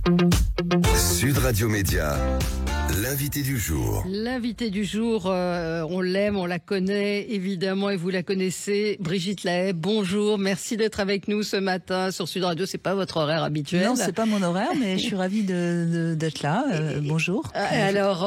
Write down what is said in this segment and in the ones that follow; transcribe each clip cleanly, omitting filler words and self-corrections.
Sud Radio Média, l'invité du jour. L'invité du jour, on l'aime, on la connaît évidemment et vous la connaissez, Brigitte Lahaie. Bonjour, merci d'être avec nous ce matin sur Sud Radio. C'est pas votre horaire habituel. Non, c'est pas mon horaire, mais je suis ravie d'être là. Bonjour. Alors,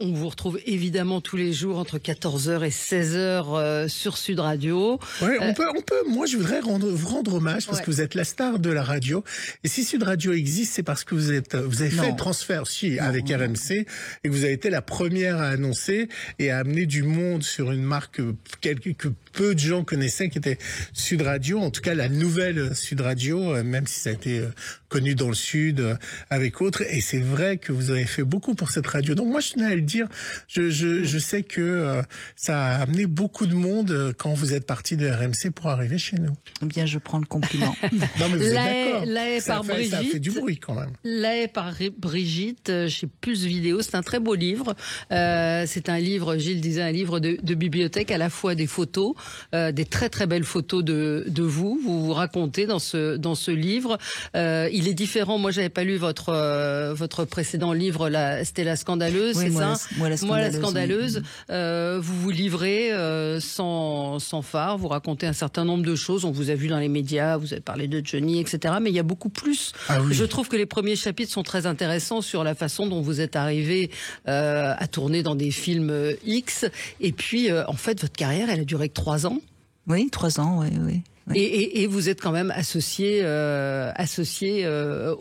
on vous retrouve évidemment tous les jours entre 14h et 16h sur Sud Radio. Ouais, on peut. Moi, je voudrais vous rendre hommage parce que vous êtes la star de la radio. Et si Sud Radio existe, c'est parce que vous avez fait le transfert avec RMC et que vous avez été la première à annoncer et à amener du monde sur une marque que peu de gens connaissaient, qui était Sud Radio. En tout cas, la nouvelle Sud Radio, même si ça a été connu dans le Sud avec autres. Et c'est vrai que vous avez fait beaucoup pour cette radio. Donc moi, je tenais à le dire. Je sais que ça a amené beaucoup de monde quand vous êtes parti de RMC pour arriver chez nous. Eh bien, je prends le compliment. Non, mais vous êtes d'accord. Lahaie par Brigitte. Ça a fait du bruit quand même. Lahaie par Brigitte, chez Pulse Vidéo. C'est un très beau livre. C'est un livre, Gilles disait, un livre de bibliothèque, à la fois des photos, des très très belles photos de vous. Vous vous racontez dans ce livre. Il est différent. Moi, j'avais pas lu votre précédent livre, c'était La Scandaleuse, oui, c'est moi, ça? Moi, la Scandaleuse. Oui. Vous vous livrez sans phare. Vous racontez un certain nombre de choses. On vous a vu dans les médias. Vous avez parlé de Johnny, etc. Mais il y a beaucoup plus. Ah oui. Je trouve que les premiers chapitres sont très intéressants sur la façon dont vous êtes arrivé à tourner dans des films X. Et puis, en fait, votre carrière, elle a duré que 3 ans. Oui, 3 ans, oui. Et vous êtes quand même associé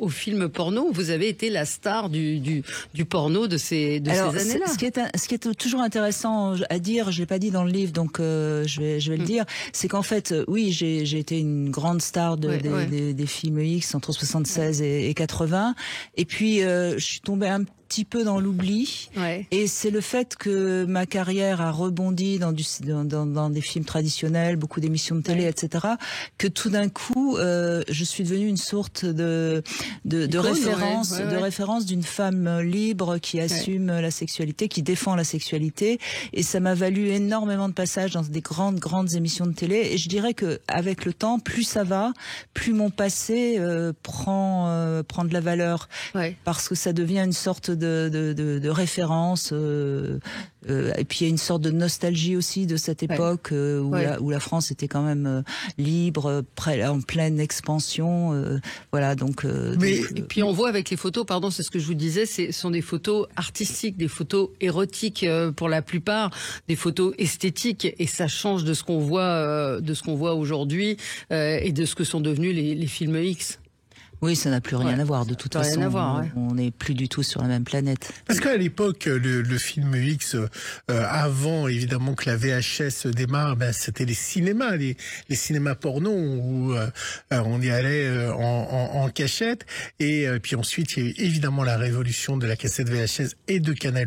au film porno. Vous avez été la star du porno de ces années-là. Ce qui est toujours intéressant à dire, je l'ai pas dit dans le livre, donc je vais le dire, c'est qu'en fait, oui, j'ai été une grande star des films X entre 76 et 80, et puis je suis tombée un petit peu dans l'oubli, et c'est le fait que ma carrière a rebondi dans des films traditionnels, beaucoup d'émissions de télé, etc., que tout d'un coup je suis devenue une sorte de référence d'une femme libre qui assume la sexualité, qui défend la sexualité, et ça m'a valu énormément de passages dans des grandes émissions de télé, et je dirais que avec le temps, plus ça va, plus mon passé prend de la valeur, parce que ça devient une sorte de référence, et puis il y a une sorte de nostalgie aussi de cette époque où la France était quand même libre, en pleine expansion, voilà. Donc et puis on voit avec les photos, pardon, c'est ce que je vous disais, ce sont des photos artistiques, des photos érotiques pour la plupart, des photos esthétiques, et ça change de ce qu'on voit aujourd'hui et de ce que sont devenus les films X. Oui, ça n'a plus rien à voir. De toute façon, on n'est plus du tout sur la même planète. Parce qu'à l'époque, le film X, avant évidemment que la VHS démarre, c'était les cinémas, les cinémas porno où on y allait en cachette. Et puis ensuite, il y a eu évidemment la révolution de la cassette VHS et de Canal+.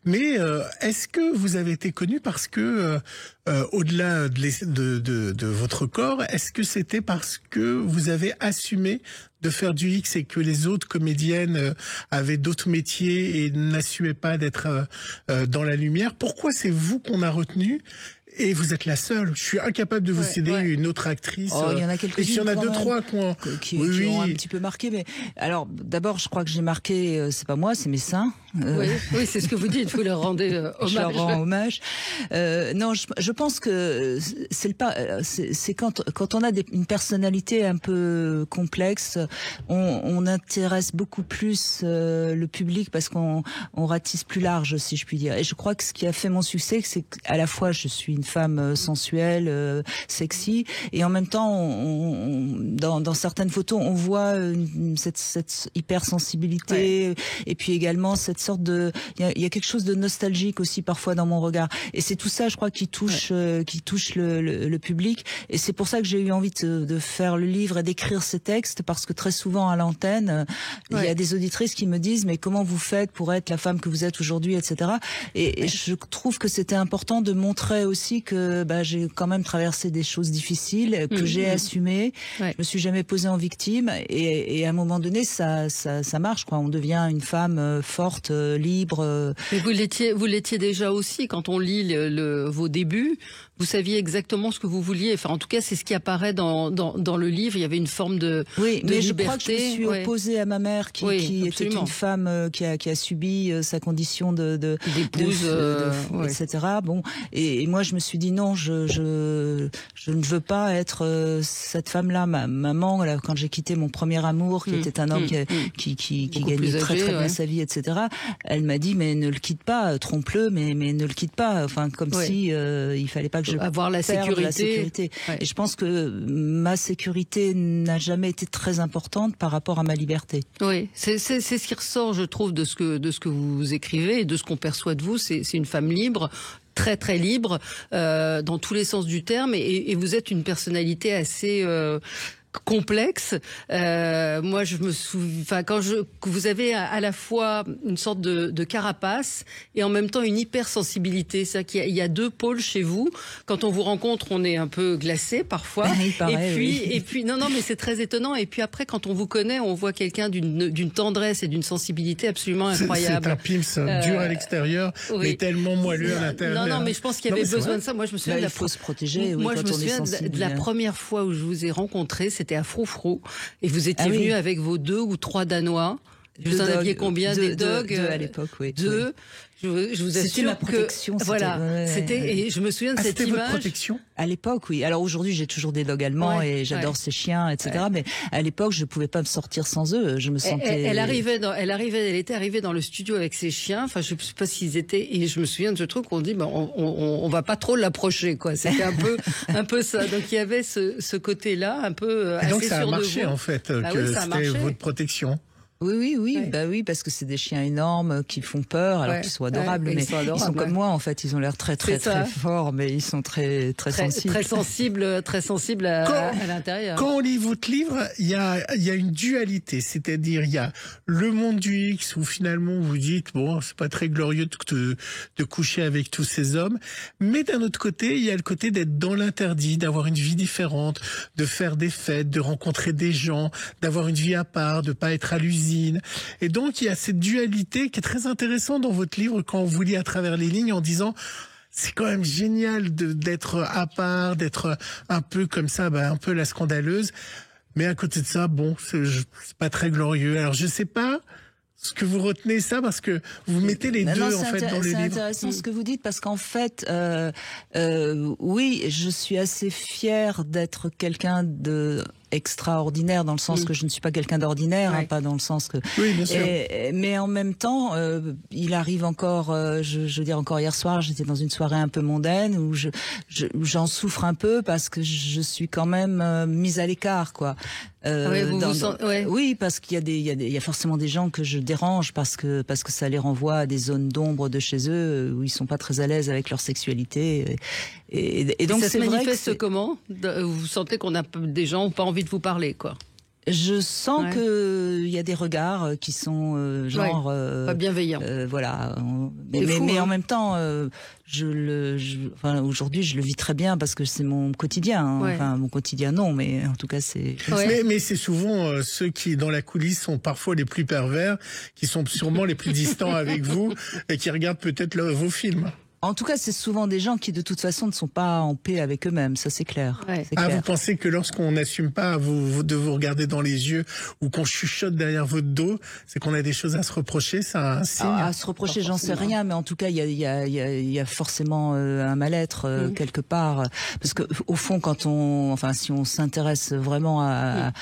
Mais est-ce que vous avez été connu parce que au-delà de votre corps, est-ce que c'était parce que vous avez assumé de faire du X et que les autres comédiennes avaient d'autres métiers et n'assumaient pas d'être dans la lumière? Pourquoi c'est vous qu'on a retenu? Et vous êtes la seule. Je suis incapable de vous céder une autre actrice. Il y en a quelques-unes. Et il y en a 2-3 qui ont un petit peu marqué. Mais alors, d'abord, je crois que j'ai marqué. C'est pas moi, c'est mes seins. Oui, c'est ce que vous dites. Vous leur rendez hommage. Je leur rends hommage. Non, je pense que c'est quand on a une personnalité un peu complexe, on intéresse beaucoup plus le public parce qu'on ratisse plus large, si je puis dire. Et je crois que ce qui a fait mon succès, c'est qu'à la fois je suis une femme sensuelle, sexy, et en même temps, dans certaines photos, on voit cette hypersensibilité, et puis également cette sorte de, il y a quelque chose de nostalgique aussi parfois dans mon regard, et c'est tout ça, je crois, qui touche le public, et c'est pour ça que j'ai eu envie de faire le livre et d'écrire ces textes, parce que très souvent à l'antenne, il y a des auditrices qui me disent mais comment vous faites pour être la femme que vous êtes aujourd'hui, etc. Et je trouve que c'était important de montrer aussi que j'ai quand même traversé des choses difficiles, que j'ai assumé. Je me suis jamais posée en victime, et à un moment donné, ça marche, quoi. On devient une femme forte, libre. Mais vous l'étiez déjà aussi quand on lit vos débuts. Vous saviez exactement ce que vous vouliez. Enfin, en tout cas, c'est ce qui apparaît dans le livre. Il y avait une forme de oui, de mais liberté. Je crois que je me suis opposée à ma mère qui était une femme qui a subi sa condition d'épouse, etc. Bon, et moi je me suis dit non, je ne veux pas être cette femme-là. Ma maman, là, quand j'ai quitté mon premier amour, qui était un homme qui gagnait très bien sa vie, etc. Elle m'a dit mais ne le quitte pas, trompe-le, mais ne le quitte pas. Enfin, comme si il fallait pas que je avoir la sécurité. Et je pense que ma sécurité n'a jamais été très importante par rapport à ma liberté. Oui, c'est ce qui ressort, je trouve, de ce que vous écrivez et de ce qu'on perçoit de vous. C'est une femme libre, très très libre dans tous les sens du terme, et vous êtes une personnalité assez complexe. Moi, je me souviens, que vous avez à la fois une sorte de carapace et en même temps une hypersensibilité. C'est-à-dire qu'il y a deux pôles chez vous. Quand on vous rencontre, on est un peu glacé parfois. Et puis, non, mais c'est très étonnant. Et puis après, quand on vous connaît, on voit quelqu'un d'une tendresse et d'une sensibilité absolument incroyable. C'est un Pim's dur à l'extérieur, mais tellement moelleux à l'intérieur. Non, mais je pense qu'il y avait besoin de ça. Moi, je me souviens il faut se protéger. Moi, je me souviens de la première fois où je vous ai rencontré, c'était à Froufrou, et vous étiez venu avec vos 2 ou 3 Danois. Vous en aviez combien des dogs? 2 à l'époque, oui. 2. Je vous assure c'était ma protection. Que, c'était et je me souviens de cette image. C'était votre protection? À l'époque, oui. Alors aujourd'hui, j'ai toujours des dogs allemands et j'adore ces chiens, etc. Mais à l'époque, je pouvais pas me sortir sans eux. Je me sentais. Elle était arrivée dans le studio avec ses chiens. Enfin, je sais pas s'ils étaient. Et je me souviens de ce truc qu'on dit, on va pas trop l'approcher, quoi. C'était un peu ça. Donc il y avait ce côté-là, un peu assez sûr de vous. Donc ça a marché en fait, que c'était votre protection. Oui, parce que c'est des chiens énormes qui font peur, alors qu'ils sont adorables, mais ils sont comme moi en fait, ils ont l'air très forts, mais ils sont très sensibles. Très sensibles à l'intérieur. Quand on lit votre livre, il y a une dualité, c'est-à-dire il y a le monde du X où finalement vous dites bon, c'est pas très glorieux de coucher avec tous ces hommes, mais d'un autre côté, il y a le côté d'être dans l'interdit, d'avoir une vie différente, de faire des fêtes, de rencontrer des gens, d'avoir une vie à part, de pas être à l'usine. Et donc, il y a cette dualité qui est très intéressante dans votre livre quand on vous lit à travers les lignes en disant c'est quand même génial d'être à part, d'être un peu comme ça, un peu la scandaleuse. Mais à côté de ça, bon, c'est pas très glorieux. Alors, je sais pas ce que vous retenez ça parce que vous mettez les deux en fait dans le livre. C'est intéressant ce que vous dites parce qu'en fait, oui, je suis assez fière d'être quelqu'un de extraordinaire dans le sens que je ne suis pas quelqu'un d'ordinaire, pas dans le sens que. Oui, bien sûr. Mais en même temps, il arrive encore, je veux dire encore hier soir, j'étais dans une soirée un peu mondaine où j'en souffre un peu parce que je suis quand même mise à l'écart, quoi. Oui, parce qu'il y a forcément des gens que je dérange parce que ça les renvoie à des zones d'ombre de chez eux où ils sont pas très à l'aise avec leur sexualité. Et donc ça se vrai manifeste comment? Vous sentez qu'on a des gens qui n'ont pas envie de vous parler, quoi? Je sens que il y a des regards qui sont genre pas bienveillants. Voilà. Mais en même temps, aujourd'hui, je le vis très bien parce que c'est mon quotidien. Enfin, mon quotidien, non, mais en tout cas, c'est. Mais c'est souvent ceux qui, dans la coulisse, sont parfois les plus pervers, qui sont sûrement les plus distants avec vous et qui regardent peut-être vos films. En tout cas, c'est souvent des gens qui, de toute façon, ne sont pas en paix avec eux-mêmes. Ça, c'est clair. Vous pensez que lorsqu'on n'assume pas de vous regarder dans les yeux ou qu'on chuchote derrière votre dos, c'est qu'on a des choses à se reprocher? C'est un signe? À se reprocher, j'en sais rien, mais en tout cas, il y a forcément un mal-être quelque part. Parce que, au fond, si on s'intéresse vraiment à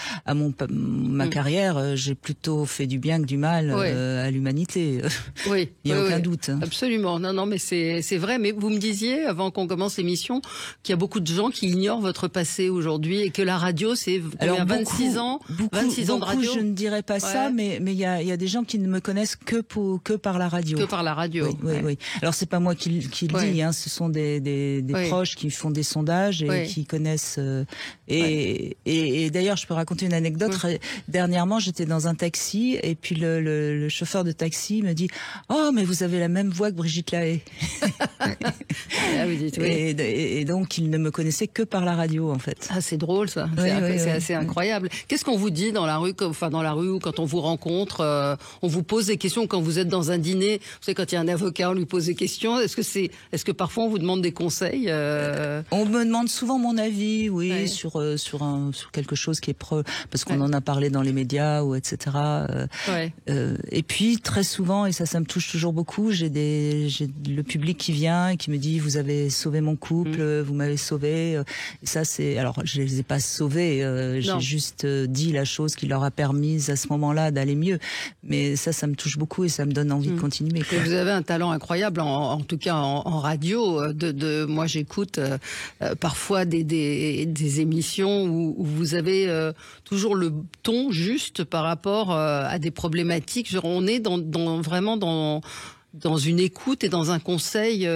ma carrière, j'ai plutôt fait du bien que du mal à l'humanité. Oui. Il n'y a aucun doute. Absolument. Non, mais c'est vrai, mais vous me disiez, avant qu'on commence l'émission, qu'il y a beaucoup de gens qui ignorent votre passé aujourd'hui et que la radio, c'est 26 ans de radio. Je ne dirais pas ça, mais il y a des gens qui ne me connaissent que par la radio. Que par la radio. Oui. Alors c'est pas moi qui le dis, ce sont des proches qui font des sondages et qui connaissent. Et d'ailleurs, je peux raconter une anecdote. Dernièrement, j'étais dans un taxi et puis le chauffeur de taxi me dit: "Oh, mais vous avez la même voix que Brigitte Lahaie." Ah, vous dites, oui. Et donc, il ne me connaissait que par la radio, en fait. Ah, c'est drôle, ça. Oui, C'est oui. assez incroyable. Qu'est-ce qu'on vous dit dans la rue, ou quand on vous rencontre, on vous pose des questions quand vous êtes dans un dîner. Vous savez, quand il y a un avocat, on lui pose des questions. Est-ce que parfois on vous demande des conseils On me demande souvent mon avis, oui, Ouais. sur quelque chose qui est parce qu'on en a parlé dans les médias ou etc. Ouais. Et puis très souvent, et ça me touche toujours beaucoup, j'ai le public qui vient et qui me dit vous avez sauvé mon couple, vous m'avez sauvé. Et ça alors je les ai pas sauvés, j'ai juste dit la chose qui leur a permis à ce moment-là d'aller mieux. Mais ça me touche beaucoup et ça me donne envie de continuer. Et vous avez un talent incroyable, en tout cas en radio. Moi, j'écoute parfois des émissions où vous avez toujours le ton juste par rapport à des problématiques. Genre, on est vraiment dans une écoute et dans un conseil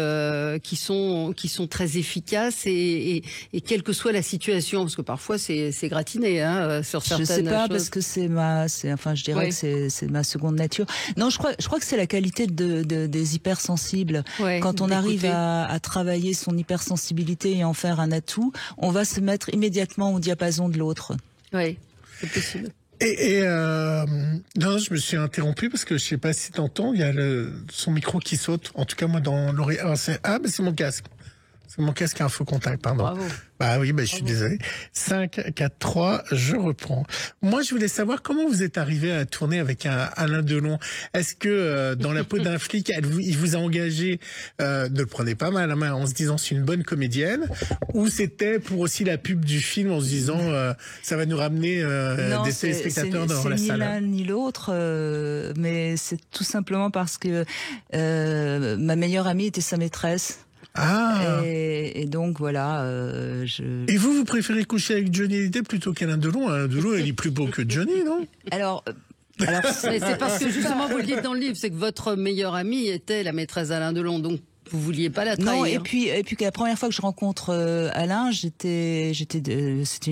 qui sont très efficaces et quelle que soit la situation, parce que parfois c'est gratiné sur certaines choses. Je sais pas parce que je dirais que c'est ma seconde nature. Non, je crois que c'est la qualité des hypersensibles. Ouais, quand on arrive d'écouter. à travailler son hypersensibilité et en faire un atout, on va se mettre immédiatement au diapason de l'autre. Oui, c'est possible. Non, je me suis interrompu parce que je sais pas si t'entends, il y a son micro qui saute. En tout cas, moi, dans l'oreille. C'est mon casque. C'est mon casque qui a un faux contact, pardon. Bravo. Bah oui, je suis désolé. 5, 4, 3, je reprends. Moi, je voulais savoir comment vous êtes arrivé à tourner avec Alain Delon. Est-ce que dans la peau d'un flic, il vous a engagé, ne le prenez pas mal à main en se disant c'est une bonne comédienne, ou c'était pour aussi la pub du film en se disant ça va nous ramener des téléspectateurs dans la salle? C'est ni l'un ni l'autre, mais c'est tout simplement parce que ma meilleure amie était sa maîtresse. Ah. Et donc voilà. Et vous préférez coucher avec Johnny Hallyday plutôt qu'Alain Delon? Alain Delon, il est plus beau que Johnny, non? Alors c'est parce que justement vous le dites dans le livre, c'est que votre meilleure amie était la maîtresse d'Alain Delon, donc vous vouliez pas la trahir. Non, et puis la première fois que je rencontre Alain, c'était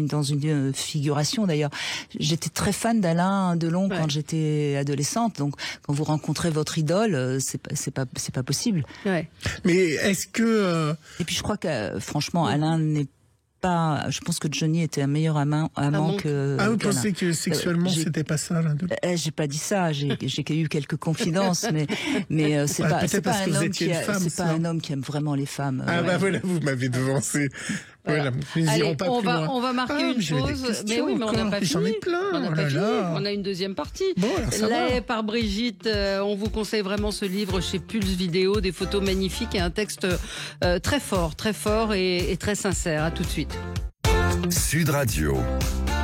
dans une figuration d'ailleurs. J'étais très fan d'Alain Delon quand j'étais adolescente. Donc quand vous rencontrez votre idole, c'est pas possible. Ouais. Mais est-ce que Et puis je crois que franchement Alain n'est pas. Je pense que Johnny était un meilleur amant que. vous qu'Alain. pensez que sexuellement c'était pas ça, Alain Delon? J'ai pas dit ça, j'ai eu quelques confidences, mais c'est pas un homme un homme qui aime vraiment les femmes. Voilà, vous m'avez devancé. Voilà, allez, on va marquer une pause. Mais oui, mais on n'a pas fini. J'en ai plein. On n'a pas fini. On a une deuxième partie. Bon, alors ça va. Là, par Brigitte, on vous conseille vraiment ce livre chez Pulse Vidéo, des photos magnifiques et un texte très fort et très sincère. À tout de suite. Sud Radio,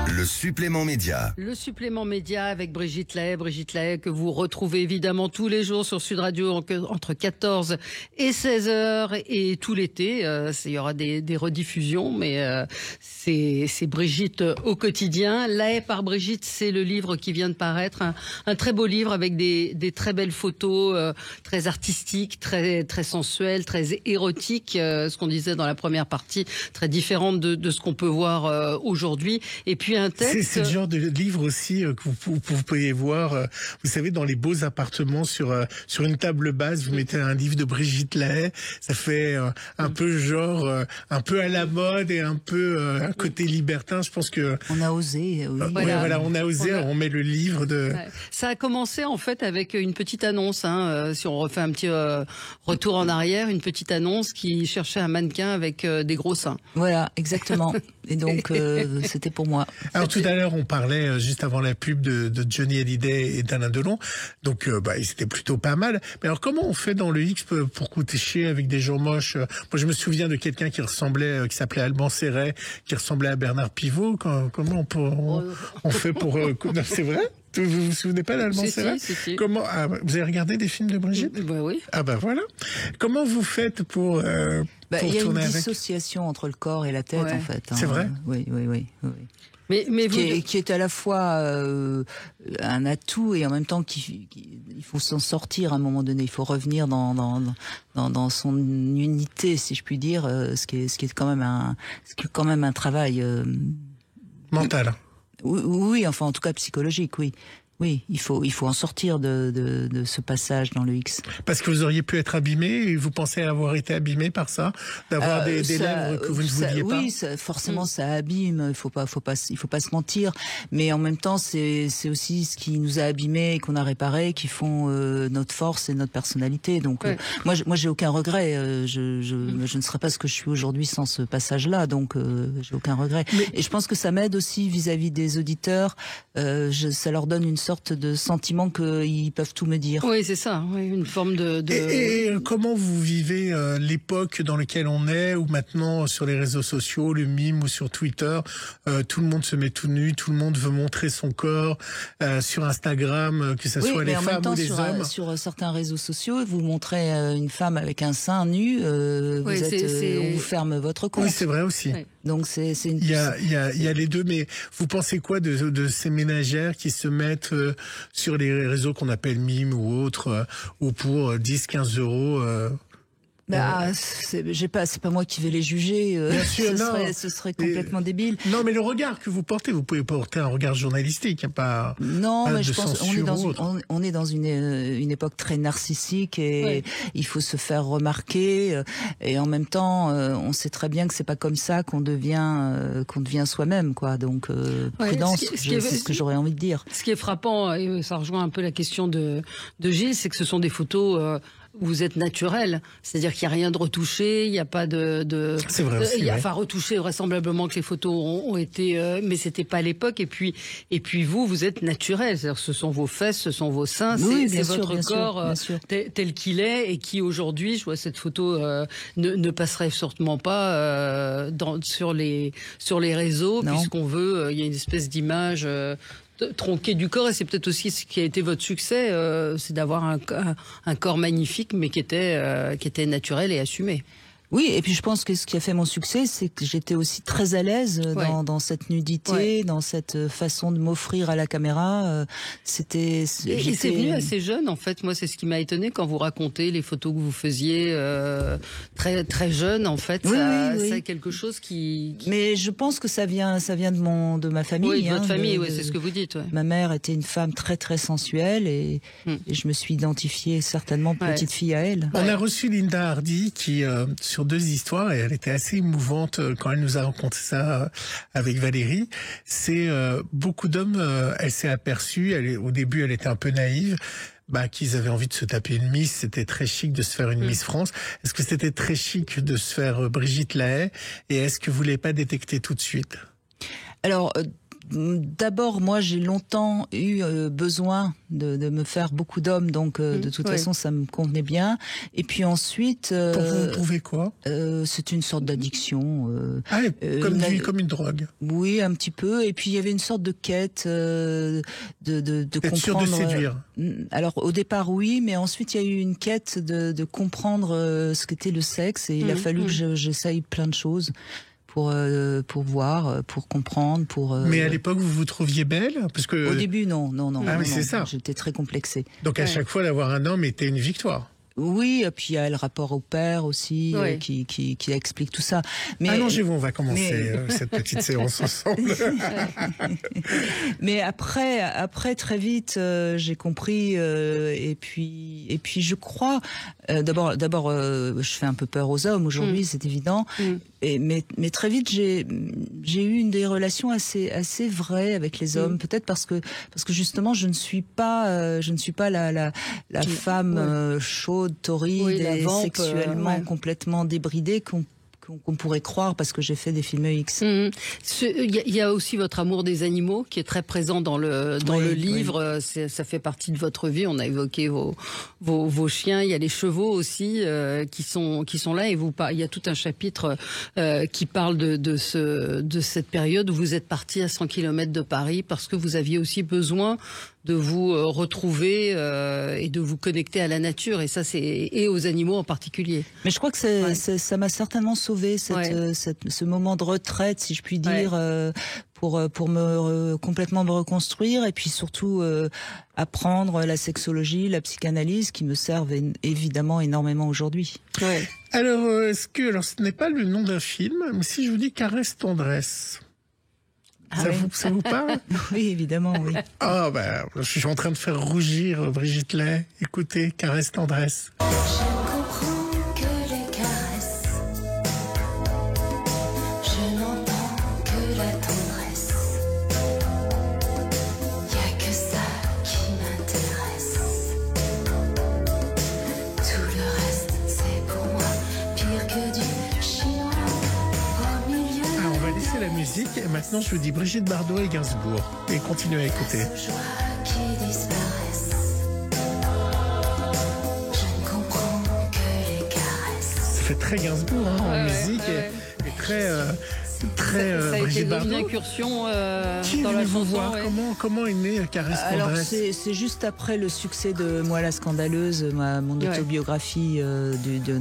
le supplément média. Le supplément média avec Brigitte Lahaye. Brigitte Lahaye que vous retrouvez évidemment tous les jours sur Sud Radio entre 14 et 16 heures et tout l'été. Il y aura des rediffusions, mais c'est Brigitte au quotidien. Lahaye par Brigitte, c'est le livre qui vient de paraître. Un très beau livre avec des très belles photos, très artistiques, très sensuelles, très érotiques. Ce qu'on disait dans la première partie, très différente de ce qu'on peut voir aujourd'hui. Et puis un texte. C'est le genre de livre aussi que vous pouvez voir. Vous savez, dans les beaux appartements sur une table basse, vous mettez un livre de Brigitte Lahaye. Ça fait un peu genre, un peu à la mode et un peu un côté libertin. Je pense que on a osé. Oui. Voilà, on a osé. On met le livre de. Ouais. Ça a commencé en fait avec une petite annonce. Si on refait un petit retour en arrière, une petite annonce qui cherchait un mannequin avec des gros seins. Voilà, exactement. Et donc c'était pour moi. Alors tout à l'heure, on parlait juste avant la pub de Johnny Hallyday et d'Alain Delon. Donc ils étaient plutôt pas mal. Mais alors comment on fait dans le X pour coucher avec des gens moches? Moi je me souviens de quelqu'un qui s'appelait Alban Serret, qui ressemblait à Bernard Pivot. Comment on fait pour non, c'est vrai? Vous vous souvenez pas d'Alban Serret? Si. Comment vous avez regardé des films de Brigitte? Oui. Voilà. Comment vous faites pour il y a une tourner avec? dissociation entre le corps et la tête en fait. C'est vrai? Oui. Mais vous... qui est à la fois un atout et en même temps il faut s'en sortir à un moment donné. Il faut revenir dans son unité, si je puis dire, ce qui est quand même un travail mental. Oui, enfin en tout cas psychologique, oui. Oui, il faut en sortir de ce passage dans le X. Parce que vous auriez pu être abîmé, et vous pensez avoir été abîmé par ça, d'avoir des lèvres que vous ne vouliez pas. Oui, forcément, ça abîme. Il faut pas se mentir. Mais en même temps, c'est aussi ce qui nous a abîmés et qu'on a réparé, qui font notre force et notre personnalité. Donc, moi, j'ai aucun regret. Je ne serais pas ce que je suis aujourd'hui sans ce passage-là. Donc, j'ai aucun regret. Et je pense que ça m'aide aussi vis-à-vis des auditeurs. Ça leur donne une sorte de sentiment qu'ils peuvent tout me dire. Oui, c'est ça, oui, une forme de... Et comment vous vivez l'époque dans laquelle on est, où maintenant sur les réseaux sociaux, le mime ou sur Twitter, tout le monde se met tout nu, tout le monde veut montrer son corps, sur Instagram, que ce soit les femmes ou les hommes. Sur certains réseaux sociaux, vous montrez une femme avec un sein nu, on vous ferme votre compte. Oui, c'est vrai aussi. Oui. Donc il y a les deux, mais vous pensez quoi de ces ménagères qui se mettent sur les réseaux qu'on appelle mimes ou autres, ou pour 10-15 euros c'est pas moi qui vais les juger. Bien sûr, ce serait complètement débile. Non, mais le regard que vous portez, vous pouvez porter un regard journalistique, pas. Non, mais de je pense on est dans une époque très narcissique et il faut se faire remarquer. Et en même temps, on sait très bien que c'est pas comme ça qu'on devient soi-même, quoi. Donc prudence, c'est ce que j'aurais envie de dire. Ce qui est frappant, et ça rejoint un peu la question de Gilles, c'est que ce sont des photos. Vous êtes naturel, c'est-à-dire qu'il n'y a rien de retouché, il n'y a pas de c'est vrai aussi, enfin retouché vraisemblablement que les photos ont été, mais c'était pas à l'époque. Et puis vous êtes naturel, c'est-à-dire ce sont vos fesses, ce sont vos seins, c'est votre corps tel qu'il est et qui aujourd'hui, je vois cette photo ne passerait sûrement pas sur les réseaux, puisqu'on veut, il y a une espèce d'image. Tronqué du corps, et c'est peut-être aussi ce qui a été votre succès, c'est d'avoir un corps magnifique, mais qui était naturel et assumé. Oui, et puis je pense que ce qui a fait mon succès, c'est que j'étais aussi très à l'aise dans cette nudité, dans cette façon de m'offrir à la caméra. Et c'est venu assez jeune, en fait. Moi, c'est ce qui m'a étonné quand vous racontez les photos que vous faisiez très très jeune. En fait, c'est quelque chose qui. Mais je pense que ça vient de ma famille. Oui, de votre famille, c'est ce que vous dites. Ouais. Ma mère était une femme très très sensuelle et je me suis identifiée certainement petite fille à elle. On a reçu Linda Hardy qui sur 2 histoires, et elle était assez émouvante quand elle nous a raconté ça avec Valérie. C'est beaucoup d'hommes, elle s'est aperçue, au début elle était un peu naïve, qu'ils avaient envie de se taper une Miss, c'était très chic de se faire une Miss France. Est-ce que c'était très chic de se faire Brigitte Lahaie, et est-ce que vous l'avez pas détecté tout de suite? Alors, d'abord, moi, j'ai longtemps eu besoin de me faire beaucoup d'hommes, donc de toute façon, ça me convenait bien. Et puis ensuite... Pour vous prouver quoi? C'est une sorte d'addiction. Comme une drogue. Oui, un petit peu. Et puis, il y avait une sorte de quête de comprendre... sûr de séduire. Alors, au départ, oui, mais ensuite, il y a eu une quête de comprendre ce qu'était le sexe, et il a fallu que j'essaye plein de choses. Pour voir, pour comprendre, Mais à l'époque, vous vous trouviez belle? Parce que... Au début, non. C'est ça. J'étais très complexée. Donc à chaque fois, d'avoir un homme était une victoire. Oui, et puis il y a le rapport au père aussi qui explique tout ça. Mais allongez-vous, on va commencer cette petite séance ensemble. Mais après très vite, j'ai compris et puis je crois d'abord je fais un peu peur aux hommes aujourd'hui, c'est évident. Mais très vite j'ai eu des relations assez vraies avec les hommes, peut-être parce que justement je ne suis pas la femme chaude, torride et sexuellement complètement débridée qu'on pourrait croire parce que j'ai fait des films X. Il y a aussi votre amour des animaux qui est très présent dans le livre. Ça fait partie de votre vie. On a évoqué vos chiens. Il y a les chevaux aussi qui sont là. Et il y a tout un chapitre qui parle de cette période où vous êtes parti à 100 km de Paris parce que vous aviez aussi besoin de vous retrouver et de vous connecter à la nature, et ça et aux animaux en particulier. Mais je crois que ça m'a certainement sauvé ce moment de retraite, si je puis dire, pour complètement me reconstruire, et puis surtout apprendre la sexologie, la psychanalyse, qui me servent évidemment énormément aujourd'hui. Ouais. Alors, ce n'est pas le nom d'un film, mais si je vous dis Caresse Tendresse. Ça vous parle? Oui, évidemment, oui. Ah ben, je suis en train de faire rougir Brigitte Lay. Écoutez, Caresse tendresse. Je ne comprends que les caresses. Je n'entends que la tendresse. Y a que ça qui m'intéresse. Tout le reste, c'est pour moi pire que du chinois au milieu. Ah, on va laisser la musique et maintenant je vous dis Brigitte Bardot et Gainsbourg. Et continuez à écouter. Sous joie qui disparaissent. Je ne comprends que les caresses. Ça fait très Gainsbourg en Ouais, musique ouais. et très Ça a été Brigitte une Bardot. incursion Qui est dans la venu vous chanson. voir? Ouais. Comment est née Caresse Alors tendresse? c'est juste après le succès de Moi la scandaleuse, mon Ouais. autobiographie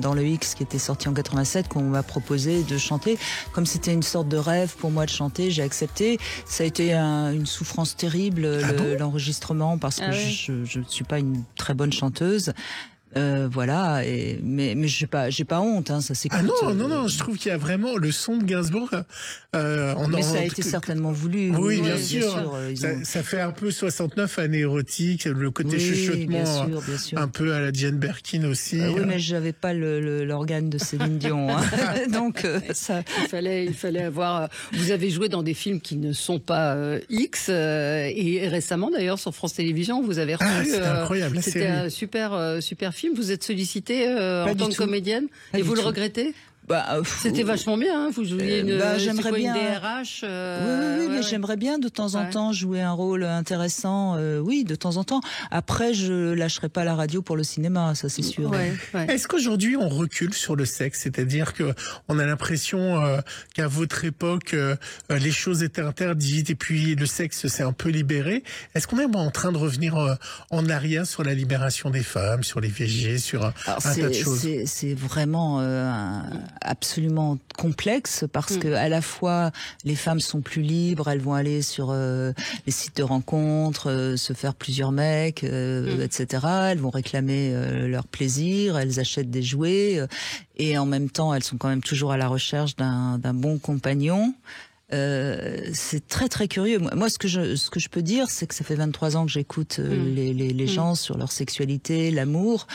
dans le X qui était sortie en 87, qu'on m'a proposé de chanter. Comme c'était une sorte de rêve pour moi de chanter, j'ai accepté. Ça a été une souffrance terrible l'enregistrement parce que Ah ouais. je ne suis pas une très bonne chanteuse. Voilà, mais j'ai pas honte, hein, ça s'écoute. Ah non, je trouve qu'il y a vraiment le son de Gainsbourg. Mais ça a été certainement voulu. Oui, bien oui, sûr. Ça fait un peu 69 années érotiques, le côté chuchotement, bien sûr. un peu à la Jane Birkin aussi. Oui, mais j'avais pas l'organe de Céline Dion, hein. Donc ça. Il fallait avoir. Vous avez joué dans des films qui ne sont pas X et récemment d'ailleurs sur France Télévisions, vous avez reçu. C'était incroyable, la C'était série. un super film. Vous êtes sollicitée en du tant que tout. comédienne Pas et du vous le tout. regrettez? C'était Vachement. vachement bien. Hein, vous jouiez j'aimerais bien. une DRH. Oui, mais j'aimerais bien de temps en Ouais. temps jouer un rôle intéressant. Oui, de temps en temps. Après, je lâcherai pas la radio pour le cinéma, ça c'est sûr. Ouais, ouais. Est-ce qu'aujourd'hui on recule sur le sexe, c'est-à-dire que on a l'impression qu'à votre époque les choses étaient interdites et puis le sexe s'est un peu libéré. Est-ce qu'on est en train de revenir en arrière sur la libération des femmes, sur les VG, sur un tas de choses? C'est vraiment absolument complexe parce que à la fois les femmes sont plus libres, elles vont aller sur les sites de rencontres, se faire plusieurs mecs, etc. Elles vont réclamer leur plaisir, elles achètent des jouets et en même temps elles sont quand même toujours à la recherche d'un bon compagnon. C'est très très curieux. Moi, ce que je peux dire, c'est que ça fait 23 ans que j'écoute les gens sur leur sexualité, l'amour.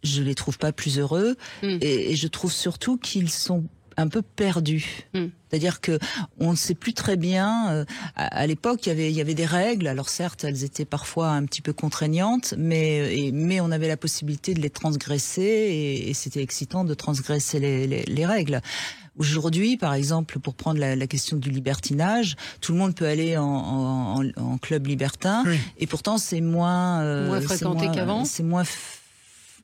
Je les trouve pas plus heureux et je trouve surtout qu'ils sont un peu perdus. C'est-à-dire que on ne sait plus très bien. À l'époque, il y avait des règles. Alors certes, elles étaient parfois un petit peu contraignantes, mais on avait la possibilité de les transgresser et c'était excitant de transgresser les règles. Aujourd'hui, par exemple, pour prendre la question du libertinage, tout le monde peut aller en club libertin, et pourtant c'est moins fréquenté qu'avant. C'est moins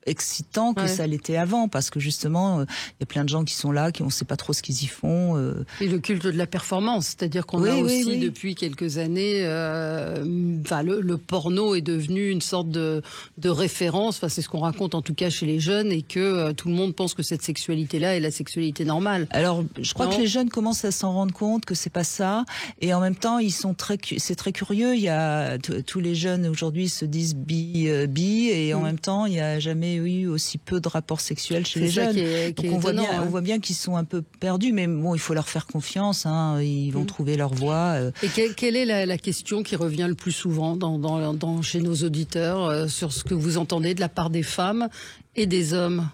excitant que ça l'était avant, parce que justement, il y a plein de gens qui sont là, qui on sait pas trop ce qu'ils y font. Et le culte de la performance, c'est-à-dire qu'on a aussi depuis quelques années, le porno est devenu une sorte de référence. Enfin, c'est ce qu'on raconte en tout cas chez les jeunes, et que tout le monde pense que cette sexualité-là est la sexualité normale. Alors, je crois que les jeunes commencent à s'en rendre compte que c'est pas ça, et en même temps, c'est très curieux. Il y a tous les jeunes aujourd'hui se disent bi, et en même temps, il y a jamais eu aussi peu de rapports sexuels chez les jeunes. On voit bien qu'ils sont un peu perdus, mais bon, il faut leur faire confiance, hein, ils vont trouver leur voie. Et quelle est la question qui revient le plus souvent chez nos auditeurs sur ce que vous entendez de la part des femmes et des hommes?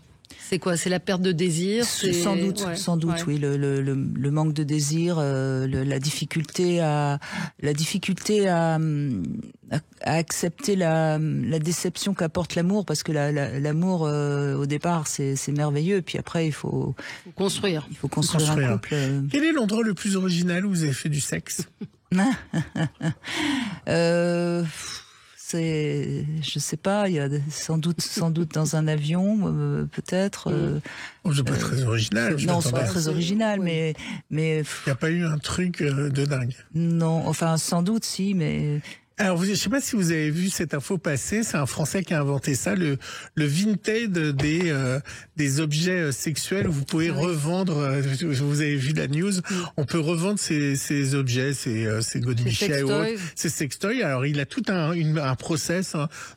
C'est quoi? C'est la perte de désir? Sans doute, oui. Le manque de désir, la difficulté à accepter la déception qu'apporte l'amour, parce que l'amour au départ c'est merveilleux, et puis après il faut construire. Il faut construire un couple. Quel est l'endroit le plus original où vous avez fait du sexe? Je sais pas, il y a sans doute dans un avion, peut-être. C'est pas très original. Non, c'est pas très original, mais il n'y a pas eu un truc de dingue. Non, enfin sans doute si, mais Alors, je ne sais pas si vous avez vu cette info passer. C'est un Français qui a inventé ça, le vintage des objets sexuels. Où vous pouvez revendre. Vous avez vu la news. On peut revendre ces objets, ces godemichets et autres, ces sextoys. Alors, il a tout un process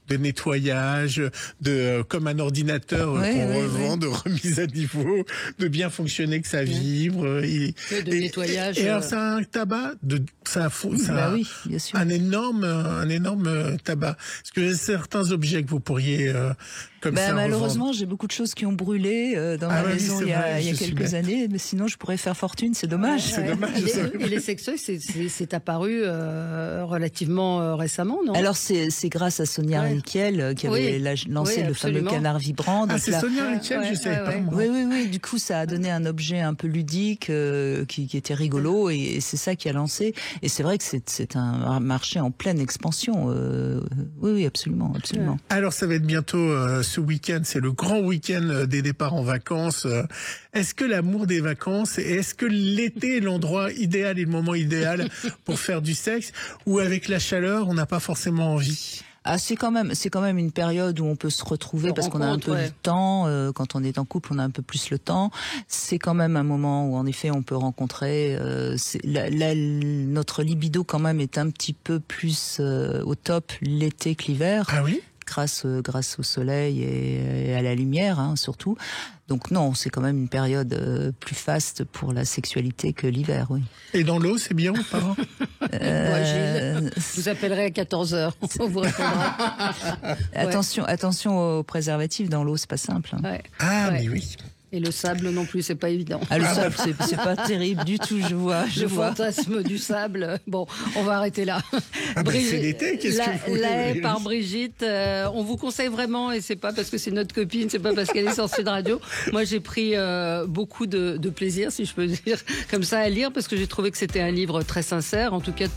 de nettoyage, comme un ordinateur qu'on revend, de remise à niveau, de bien fonctionner, que ça vibre. De nettoyage. Et alors, c'est un tabac Oui, bien sûr. un énorme tabac. Est-ce que certains objets que vous pourriez comme ça malheureusement, j'ai beaucoup de choses qui ont brûlé dans ma maison il y a quelques années, mais sinon je pourrais faire fortune, c'est dommage. C'est dommage. Et les sextoys, c'est apparu relativement récemment, non? Alors c'est grâce à Sonia Rykiel qui avait lancé le fameux canard vibrant. Ah, c'est Sonia Rykiel, je savais pas. Oui. Du coup, ça a donné un objet un peu ludique qui était rigolo et c'est ça qui a lancé. Et c'est vrai que c'est un marché en pleine expansion. Oui, absolument. Alors, ça va être bientôt ce week-end, c'est le grand week-end des départs en vacances. Est-ce que l'amour des vacances, et est-ce que l'été est l'endroit idéal et le moment idéal pour faire du sexe, ou avec la chaleur, on n'a pas forcément envie? Ah, c'est quand même une période où on peut se retrouver parce qu'on a un peu le temps. Quand on est en couple, on a un peu plus le temps. C'est quand même un moment où, en effet, on peut rencontrer. Notre libido, quand même, est un petit peu plus au top l'été que l'hiver. Ah oui? Grâce au soleil et à la lumière, surtout. Donc non, c'est quand même une période plus faste pour la sexualité que l'hiver, oui. Et dans l'eau, c'est bien ou pas? Moi, Gilles, je vous appellerai à 14h. On vous répondra. Attention aux préservatifs dans l'eau, c'est pas simple. Mais oui. Et le sable non plus, c'est pas évident. Ah, le sable, c'est pas terrible du tout, je vois. Le fantasme du sable. Bon, on va arrêter là. C'est l'été, qu'est-ce que vous voulez? La haie par Brigitte. On vous conseille vraiment, et c'est pas parce que c'est notre copine, c'est pas parce qu'elle est sur Sud Radio. Moi, j'ai pris beaucoup de plaisir, si je peux dire, comme ça, à lire, parce que j'ai trouvé que c'était un livre très sincère. En tout cas,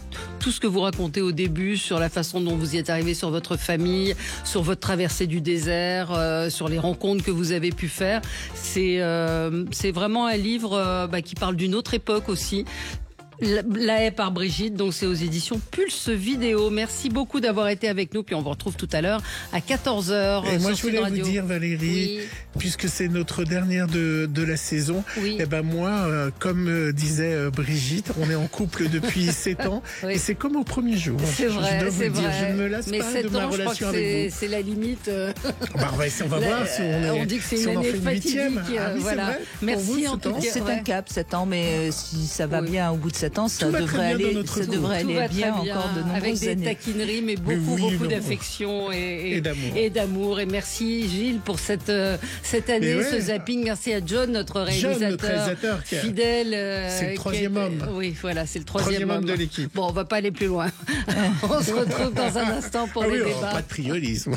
tout ce que vous racontez au début sur la façon dont vous y êtes arrivé, sur votre famille, sur votre traversée du désert, sur les rencontres que vous avez pu faire, c'est vraiment un livre qui parle d'une autre époque aussi. La haie par Brigitte, donc c'est aux éditions Pulse Vidéo. Merci beaucoup d'avoir été avec nous, puis on vous retrouve tout à l'heure à 14h. Et moi, je voulais vous dire, Valérie, puisque c'est notre dernière de la saison, et moi, comme disait Brigitte, on est en couple depuis 7 ans, et c'est comme au premier jour. C'est vrai, c'est vrai. Je ne me lasse pas de ma relation avec vous. C'est la limite. On va voir si on dit que c'est une année fatidique. Voilà. Merci en tout cas. C'est un cap, 7 ans, mais si ça va bien au bout de 7 ans, ça devrait aller bien encore de nombreuses avec des années. Taquineries, mais beaucoup d'affection et d'amour. Et merci Gilles pour cette année, ce zapping. Merci à John, notre réalisateur fidèle. C'est le troisième homme. Oui, voilà, c'est le troisième homme de l'équipe. Bon, on va pas aller plus loin. On se retrouve dans un instant pour les débats. Pas de triolisme.